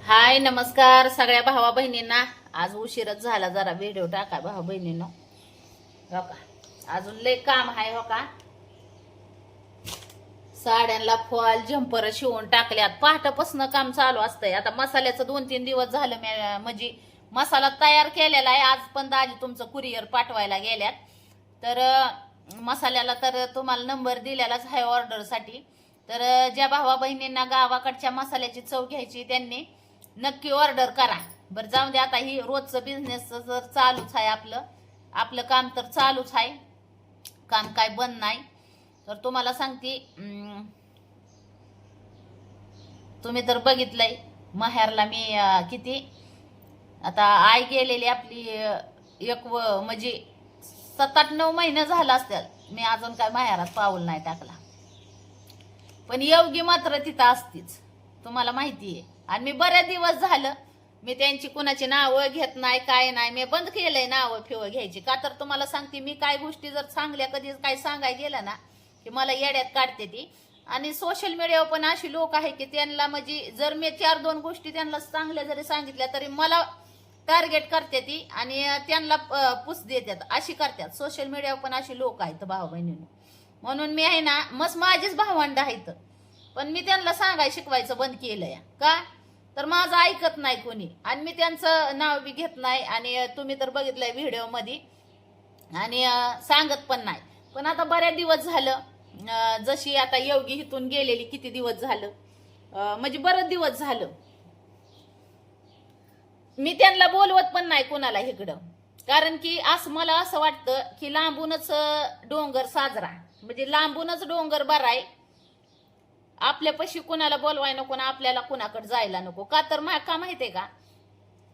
हाय नमस्कार सगळ्या भावा बहिणींना। आज उशीरच झाला जरा व्हिडिओ टाका भावा बहिणींनो। हो का अजून लय काम आहे। हो का साड्यांना फॉल जम्पर शिवून टाकल्यात। पहाटापासून काम चालू असतंय। आता मसाल्याचं 2-3 दिवस झालं म्हणजे मसाला तयार केलेला आहे। आज पण दाजी तुमचं कुरिअर पाठवायला गेल्यात। तर मसाल्याला तर तुम्हाला नंबर दिलेलाच आहे ऑर्डरसाठी। तर ज्या भावा बहिणींना गावाकडच्या मसाल्याची चव घ्यायची त्यांनी नक्की ऑर्डर करा। बरं जाऊ दे, आता ही रोजचं बिझनेस जर चालूच आहे। आपलं काम तर चालूच आहे, काम काय बंद नाही। तर तुम्हाला सांगते, तुम्ही तर बघितलंय माहेरला मी किती आता आई गेलेली आपली म्हणजे 7-8-9 महिने झाला असतात। मी अजून काय माहेरात पाऊल नाही टाकला, पण योगी मात्र तिथं असतीच, तुम्हाला माहिती आहे। आणि मी बरेच दिवस झालं मी त्यांची कुणाची नावं घेत नाही, काय नाही। मी बंद केलंय नावं फिवं घ्यायची। का तर तुम्हाला सांगते, मी काय गोष्टी जर चांगल्या कधी काय सांगायला गेलं ना की मला येड्यात काढते ती। आणि सोशल मीडियावर पण अशी लोक आहे की त्यांना म्हणजे जर मी 4-2 गोष्टी त्यांना चांगल्या जरी सांगितल्या तरी मला टार्गेट करते ती आणि त्यांना पुस देतात, अशी करतात। सोशल मीडियावर पण अशी लोक आहेत भाऊ बहिणींनो। म्हणून मी आहे ना, मस्त माझीच भावंड आहेत, पण मी त्यांना सांगाय शिकवायचं बंद केलंय। का तर माझं ऐकत नाही कोणी, आणि मी त्यांचं नाव बी घेत नाही। आणि तुम्ही तर बघितलंय व्हिडिओ मध्ये, आणि सांगत पण नाही। पण आता बऱ्याच दिवस झालं, जशी आता योगी इथून गेलेली किती दिवस झालं, म्हणजे बरेच दिवस झालं मी त्यांना बोलवत पण नाही कोणाला इकडं। कारण की मला असं वाटतं की लांबूनच डोंगर साजरा, म्हणजे लांबूनच डोंगर बराय। आपल्यापाशी कुणाला बोलवाय नको ना आपल्याला कुणाकडे जायला नको। का तर का माहितीये का,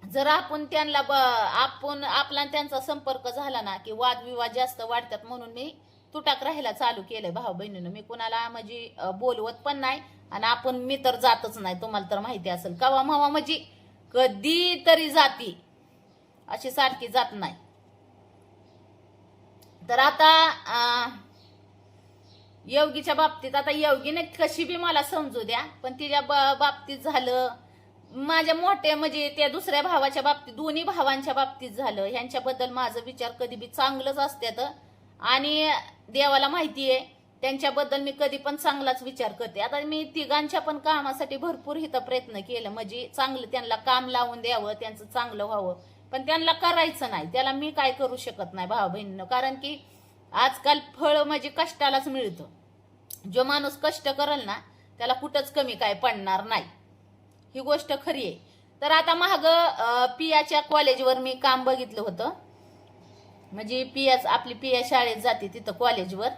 जर आपण त्यांना आपला त्यांचा संपर्क झाला ना की वादविवाद जास्त वाढतात। म्हणून मी तुटाक राहायला चालू केलंय भाऊ बहिणीनं। मी कुणाला म्हणजे बोलवत पण नाही, आणि मी तर जातच नाही। तुम्हाला तर माहिती असेल, कवा मावा म्हणजे कधी तरी जाती, अशी सारखी जात नाही। तर आता योगीच्या बाबतीत, आता योगीने कशी बी मला समजू द्या, पण तिच्या बाबतीत झालं, माझ्या मोठ्या म्हणजे त्या दुसऱ्या भावाच्या बाबतीत, दोन्ही भावांच्या बाबतीत झालं। ह्यांच्याबद्दल माझं विचार कधी बी चांगलंच असतात, आणि देवाला माहितीये त्यांच्याबद्दल मी कधी पण चांगलाच विचार करते। आता मी तिघांच्या पण कामासाठी भरपूर हित प्रयत्न केलं, म्हणजे चांगलं त्यांना काम लावून द्यावं, त्यांचं चांगलं व्हावं, पण त्यांना करायचं नाही। त्याला मी काय करू शकत नाही भाऊ बहिणीनं, कारण की आजकाल फळ म्हणजे कष्टालाच मिळतं। जो माणूस कष्ट करेल ना त्याला कुठंच कमी काय पडणार नाही, ही गोष्ट खरी आहे। तर आता महाग पियाच्या कॉलेजवर मी काम बघितलं होतं, म्हणजे आपली पिया शाळेत जाते तिथं कॉलेजवर।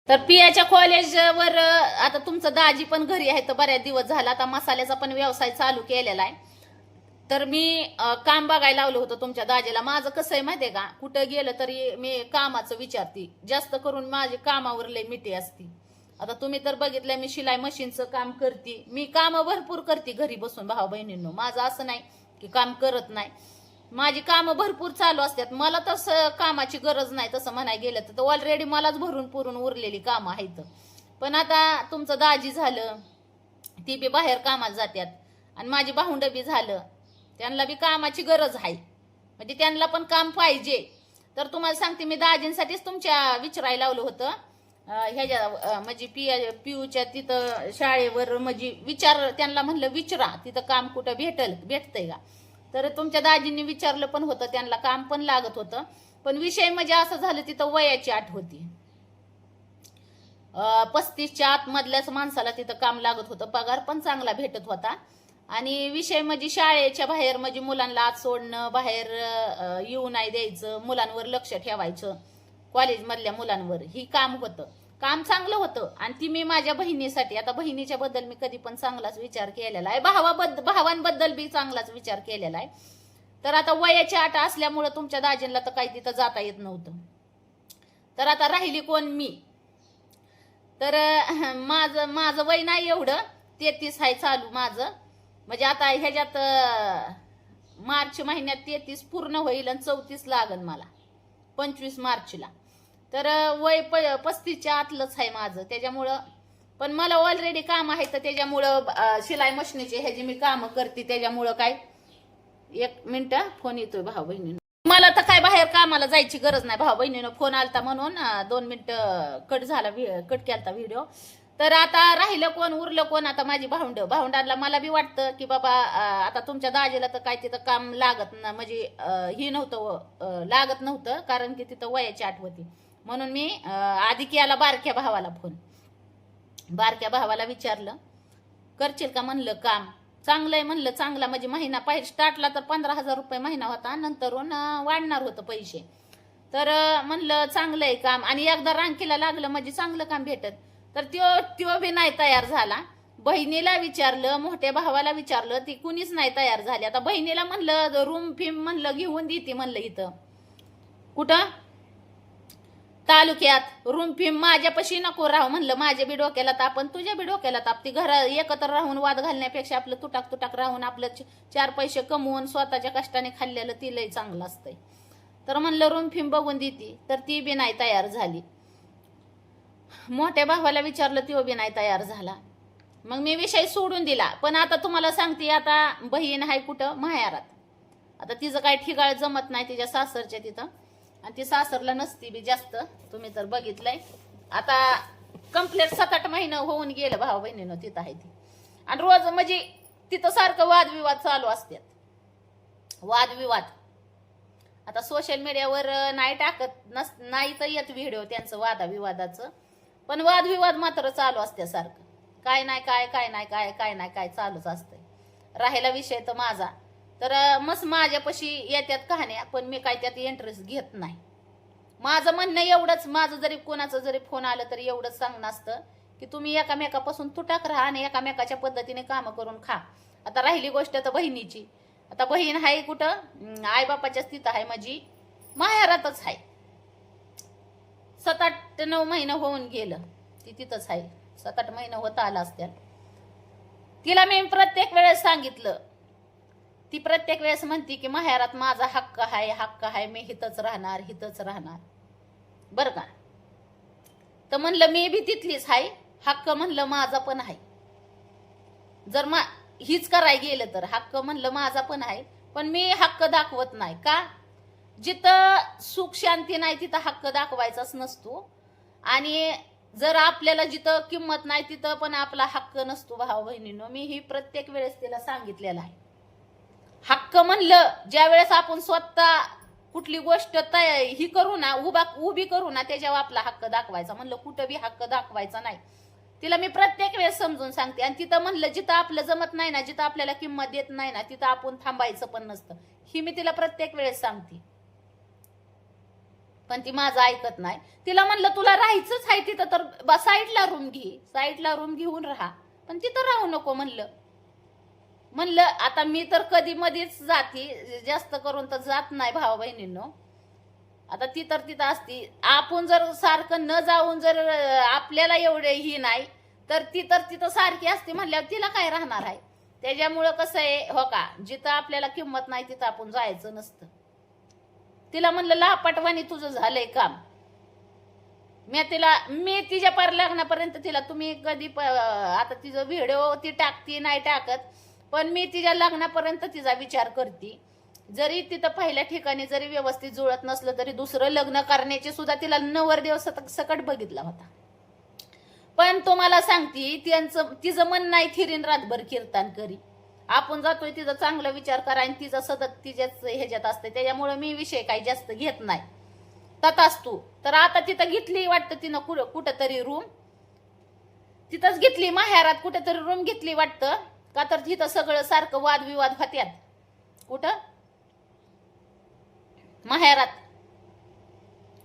तर पियाच्या कॉलेजवर आता तुमचं दाजी पण घरी आहे, तर बऱ्याच दिवस झाला आता मसाल्याचा पण व्यवसाय चालू केलेला आहे। तर मी काम बघायला लावलं होतं तुमच्या दाजीला। माझं कसं आहे माहितीये का, कुठं गेलं तरी मी कामाचं विचारते, जास्त करून माझी कामावर लय मिठी असती। आता तुम्ही तर बघितलंय मी शिलाई मशीनचं काम करते, मी काम भरपूर करते घरी बसून भाऊ बहिणींनो। माझं असं नाही की काम करत नाही, माझी कामं भरपूर चालू असतात। मला तसं कामाची गरज नाही तसं म्हणाय गेलं तर ऑलरेडी मलाच भरून पुरून उरलेली कामं आहेत। पण आता तुमचं दाजी झालं, ती बी बाहेर कामाला जातात, आणि माझी भाऊंड बी झालं, त्यांना बी कामाची गरज आहे, म्हणजे त्यांना पण काम पाहिजे। तर तुम्हाला सांगते, मी दाजींसाठीच तुमच्या विचारायला लावलं होतं ह्याच्या म्हणजे पियूच्या तिथं शाळेवर, म्हणजे त्यांना म्हणलं विचारा तिथं काम कुठं भेटतंय का। तर तुमच्या दाजींनी विचारलं पण होतं, त्यांना काम पण लागत होतं। पण विषय म्हणजे असं झालं, तिथं वयाची अट होती, 35च्या आतमधल्याच माणसाला तिथं काम लागत होतं, पगार पण चांगला भेटत होता। आणि विषय म्हणजे शाळेच्या बाहेर म्हणजे मुलांना आत सोडणं, बाहेर येऊ नाही द्यायचं, मुलांवर लक्ष ठेवायचं, कॉलेजमधल्या मुलांवर, ही काम होतं। काम चांगलं होतं, आणि ती मी माझ्या बहिणीसाठी, आता बहिणीच्या बद्दल मी कधी पण चांगलाच विचार केलेला आहे, भावांबद्दल बी चांगलाच विचार केलेला आहे। तर आता वयाची अट असल्यामुळं तुमच्या दाजींना तर काही तिथं जाता येत नव्हतं। तर आता राहिली कोण, मी। तर माझं वय नाही एवढं, 33 आहे चालू माझं, म्हणजे आता ह्याच्यात मार्च महिन्यात 33 पूर्ण होईल, आणि 34 लागन मला 25 मार्चला। तर वय 35च्या आतलंच आहे माझं, त्याच्यामुळं पण मला ऑलरेडी काम आहे तर त्याच्यामुळं शिलाई मशिनीची ह्याची मी काम करते त्याच्यामुळं काय 1 मिनिट फोन येतोय भाऊ बहिणीनं. मला तर काय बाहेर कामाला जायची गरज नाही, भाऊ बहिणीनं फोन आलता म्हणून 2 मिनिटं कट झाला, कट केलता व्हिडिओ. तर आता राहिलं कोण उरलं कोण, आता माझी भावंडांना मला बी वाटतं की बाबा आता तुमच्या दाजीला तर काय तिथं काम लागत ना, म्हणजे ही नव्हतं लागत नव्हतं कारण की तिथं वयाची आठ होती. म्हणून मी आधी केला बारक्या भावाला फोन. बारक्या भावाला विचारलं करशील का म्हणलं काम, चांगलंय म्हणलं, चांगला म्हणजे महिना पाहिजे स्टार्टला तर 15,000 रुपये महिना होता, नंतरून वाढणार होतं पैसे. तर म्हणलं चांगलंय काम आणि एकदा रांकीला लागलं म्हणजे चांगलं काम भेटत. तर त्यो बी नाही तयार झाला. बहिणीला विचारलं, मोठ्या भावाला विचारलं, ती कुणीच नाही तयार झाली. आता बहिणीला म्हणलं रूम फिम म्हणलं घेऊन देते म्हणलं इथं कुठं तालुक्यात रूम फिम माझ्यापाशी नको राहू म्हणलं, माझ्या बी डोक्याला ताप पण तुझ्या बी डोक्याला ताप. ती घरा एकत्र राहून वाद घालण्यापेक्षा आपलं तुटाक राहून आपलं 4 पैसे कमवून स्वतःच्या कष्टाने खाल्लेलं ती लय चांगलं असतंय. तर म्हणलं रूम फिम बघून देते, तर ती बी नाही तयार झाली. मोठ्या भावाला विचारलं, तो बी नाही तयार झाला. मग मी विषय सोडून दिला. पण आता तुम्हाला सांगते, आता बहीण आहे कुठं माहेरात. आता तिचं काय ठिकाळ जमत नाही तिच्या सासरच्या तिथं, आणि ती सासरला नसती बी जास्त, तुम्ही तर बघितलंय. आता कंप्लीट 7-8 महिने होऊन गेलं भाऊ बहिणीनं तिथं आहे ती. आणि रोज म्हणजे तिथं सारखं वादविवाद चालू असतात, वादविवाद. आता सोशल मीडियावर नाही टाकत नाही तर येत व्हिडिओ त्यांचं वादाविवादाचं, पण वादविवाद मात्र चालू असते सारखं. काय नाही काय चालूच असतंय. राहिला विषय तर माझा, तर मस्त माझ्यापाशी येत्यात कहाण्या, पण मी काय त्यात इंटरेस्ट घेत नाही. माझं म्हणणं एवढंच, माझं जरी कोणाचं जरी फोन आलं तरी एवढंच सांगणं असतं की तुम्ही एकामेकापासून तुटाक राहा आणि एकामेकाच्या पद्धतीने कामं करून खा. आता राहिली गोष्ट तर बहिणीची. आता बहीण आहे कुठं, आईबापाच्याच तिथं आहे, माझी माहेरातच आहे. 7-8-9 महिने होऊन गेलं ती तिथंच आहे. 7-8 महिने होत आला असत्या. तिला मी प्रत्येक वेळेस सांगितलं, ती प्रत्येक वेळेस म्हणती की माहेरात माझा हक्क आहे, मी हितच राहणार बर का. तर म्हणलं मी बी तिथलीच आहे, हक्क म्हणलं माझा पण आहे. जर हीच करायला गेलं तर हक्क म्हणलं माझा पण आहे, पण मी हक्क दाखवत नाही. का? जिथं सुख शांती नाही तिथं हक्क दाखवायचाच नसतो. आणि जर आपल्याला जिथं किंमत नाही तिथं पण आपला हक्क नसतो भाऊ बहिणींनो. मी ही प्रत्येक वेळेस तिला सांगितलेलं आहे. हक्क म्हणलं ज्या वेळेस आपण स्वतः कुठली गोष्ट ही करू ना, उभी करू ना, त्याच्यावर आपला हक्क दाखवायचा. म्हणलं कुठं बी हक्क दाखवायचा नाही. तिला मी प्रत्येक वेळेस समजून सांगते. आणि तिथं म्हणलं जिथं आपलं जमत नाही ना, जिथं आपल्याला किंमत देत नाही ना, तिथं आपण थांबायचं पण नसतं. ही मी तिला प्रत्येक वेळेस सांगते, पण ती माझं ऐकत नाही. तिला म्हणलं तुला राहायचंच आहे तिथं तर साईडला रूम घेऊन राहा, पण तिथं राहू नको म्हणलं आता मी तर कधी मध्येच जाते, जास्त करून तर जात नाही भाऊ बहिणींनो. आता ती तर तिथं असती. आपण जर सारखं न जाऊन जर आपल्याला एवढे ही नाही तर ती तर तिथं सारखी असते म्हणल्यावर तिला काय राहणार आहे. त्याच्यामुळं कसं आहे हो का, जिथं आपल्याला किंमत नाही तिथं आपण जायचं नसतं. तिला म्हणलं लापाटवाणी तुझं झालंय काम. मी तिच्या पर लग्नापर्यंत तिला तुम्ही कधी आता तिचं व्हिडिओ ती टाकती नाही टाकत, पण मी तिच्या लग्नापर्यंत तिचा विचार करते. जरी तिथं पहिल्या ठिकाणी जरी व्यवस्थित जुळत नसलं तरी दुसरं लग्न करण्याची सुद्धा तिला नवरदेव सकट बघितला होता. पण तुम्हाला सांगते तिचं मन नाही थिरीन रातभर कीर्तन करी. आपण जातोय तिचा चांगला विचार करा आणि तिचा सतत तिच्याच ह्याच्यात असते. त्याच्यामुळे मी विषय काही जास्त घेत नाही. तथाच तू तर आता तिथं घेतली वाटतं तिनं कुठं तरी रूम, तिथंच घेतली माहेरात कुठेतरी रूम घेतली वाटतं. का तर तिथं सगळं सारखं वादविवाद होत्यात. कुठं माहेरात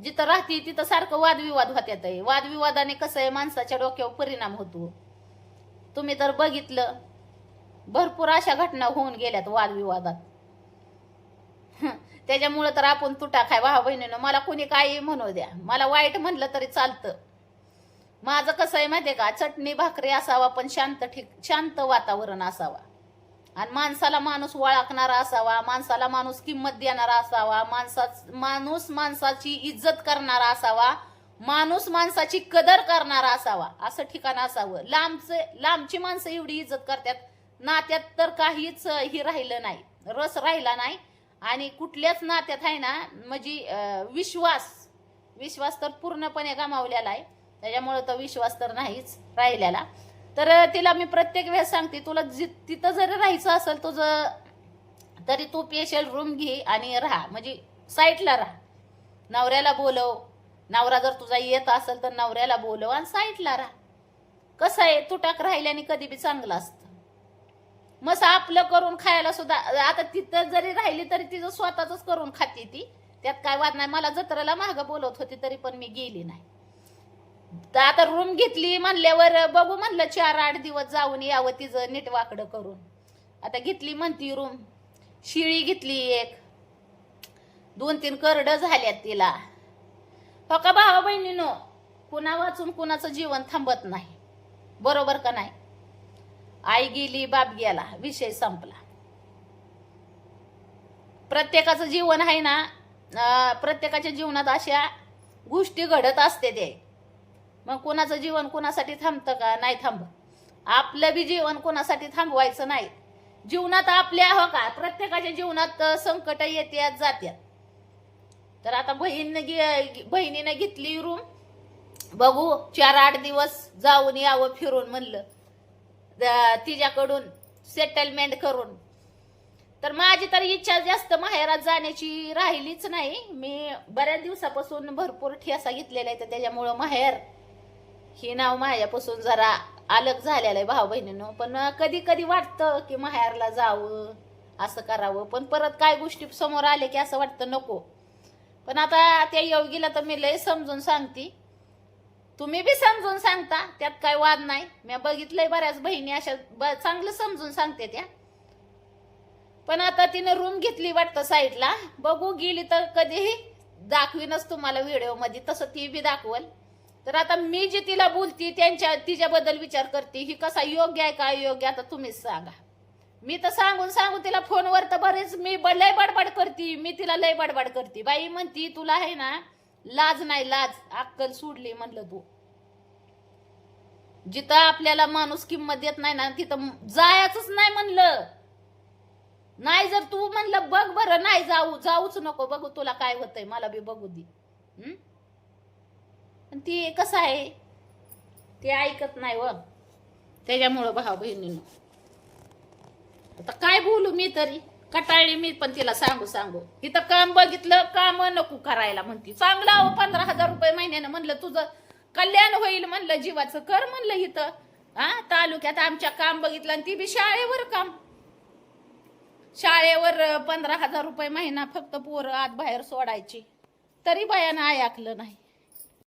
जिथं राहते तिथं सारखं वादविवाद होत्यात. वादविवादाने कसं आहे माणसाच्या डोक्यावर परिणाम होतो. तुम्ही तर बघितलं, भरपूर अशा घटना होऊन गेल्यात वादविवादात. त्याच्यामुळे तर आपण तुटा खाय भाऊ बहिणीनं. मला कोणी काही म्हणू द्या, मला वाईट म्हणलं तरी चालतं. माझं कसं आहे माहितीये का, चटणी भाकरी असावा पण शांत वातावरण असावा. आणि माणसाला माणूस ओळखणारा असावा, माणसाला माणूस किंमत देणारा असावा, माणसाची इज्जत करणारा असावा. माणूस माणसाची कदर करणारा असावा, असं ठिकाण असावं. लांबची माणसं एवढी इज्जत करतात, नात्यात तर काहीच ही राहिलं नाही, रस राहिला नाही. आणि कुठल्याच नात्यात आहे ना म्हणजे विश्वास तर पूर्णपणे गमावलेला आहे. त्याच्यामुळे तो विश्वास तर नाहीच राहिलेला. तर तिला मी प्रत्येक वेळेस सांगते, तुला तिथं जरी राहायचं असेल तुझं तरी तू स्पेशल रूम घे आणि राहा, म्हणजे साईटला राहा. नवऱ्याला बोलव, नवरा जर तुझा येत असेल तर नवऱ्याला बोलव आणि साईटला राहा. कसं आहे, तुटाक राहिल्याने कधी बी चांगलं असतं. मग आपलं करून खायला सुद्धा, आता तिथं जरी राहिली तरी तिचं स्वतःच करून खाते ती, त्यात काय वाद नाही. मला जत्रेला मागं बोलवत होती तरी पण मी गेली नाही. तर आता रूम घेतली म्हणल्यावर बघू म्हणलं 4-8 दिवस जाऊन यावं तिचं नीटवाकडं करून. आता घेतली म्हणती रूम, शिळी घेतली एक, 2-3 करडं झाल्यात तिला. हो का भावा बहिणीनो, कुणा वाचून कुणाचं जीवन थांबत नाही, बरोबर का नाही. आई गेली, बाप गेला, विषय संपला. प्रत्येकाचं जीवन आहे ना, प्रत्येकाच्या जीवनात अशा गोष्टी घडत असते ते. मग कुणाचं जीवन कुणासाठी थांबतं का? नाही थांबत. आपलं बी जीवन कुणासाठी थांबवायचं नाही. जीवनात आपल्या हो का प्रत्येकाच्या जीवनात संकट येत्यात जात्यात. तर आता बहिणीने घेतली रूम, बघू 4-8 दिवस जाऊन यावं फिरून म्हणलं तिच्याकडून सेटलमेंट करून. तर माझी तर इच्छा जास्त माहेरात जाण्याची राहिलीच नाही. मी बऱ्याच दिवसापासून भरपूर ठेसा घेतलेला आहे, तर त्याच्यामुळं माहेर ही नाव माझ्यापासून जरा अलग झालेलं आहे भाऊ बहिणीनं. पण कधी कधी वाटतं की माहेरला जावं, असं करावं, पण परत काय गोष्टी समोर आले की असं वाटतं नको. पण आता त्या योगीला तर मी लय समजून सांगते, तुम्ही बी समजून सांगता, त्यात काय वाद नाही. मी बघितलंय बऱ्याच बहिणी अशा चांगलं समजून सांगते त्या. पण आता तिने रूम घेतली वाटतं साईडला, बघू गेली तर कधीही दाखवीनच तुम्हाला व्हिडिओ मध्ये, तसं ती बी दाखवल. तर आता मी जी तिला बोलती तिच्याबद्दल विचार करते, ही कसा योग्य आहे का योग्य, आता तुम्हीच सांगा. मी तर सांगू तिला फोनवर तर बरेच मी लय बडबड करते, मी तिला लय बडबड करते. बाई म्हणती तुला आहे ना लाज नाही, लाज अक्कल सोडली म्हणलं तू. जिथं आपल्याला माणूस किंमत देत नाही ना तिथं जायचंच नाही म्हणलं. नाही जर तू म्हणलं बघ बरं, नाही जाऊच नको, बघू तुला काय होतंय, मला बी बघू दे. पण ती कसं आहे, ते ऐकत नाही व. त्याच्यामुळं भाऊ बहिणीनं आता काय बोलू मी, तरी कटाळली मी. पण तिला सांगू इथं काम बघितलं, काम नको करायला म्हणती. चांगलं हो 15,000 रुपये महिन्यानं, म्हणलं तुझं कल्याण होईल म्हणलं, जीवाचं कर म्हणलं. इथं तालुक्यात आमच्या काम बघितलं, आणि ती बी शाळेवर काम. शाळेवर 15,000 रुपये महिना, फक्त पोरं आत बाहेर सोडायची, तरी बायानं ऐकलं नाही.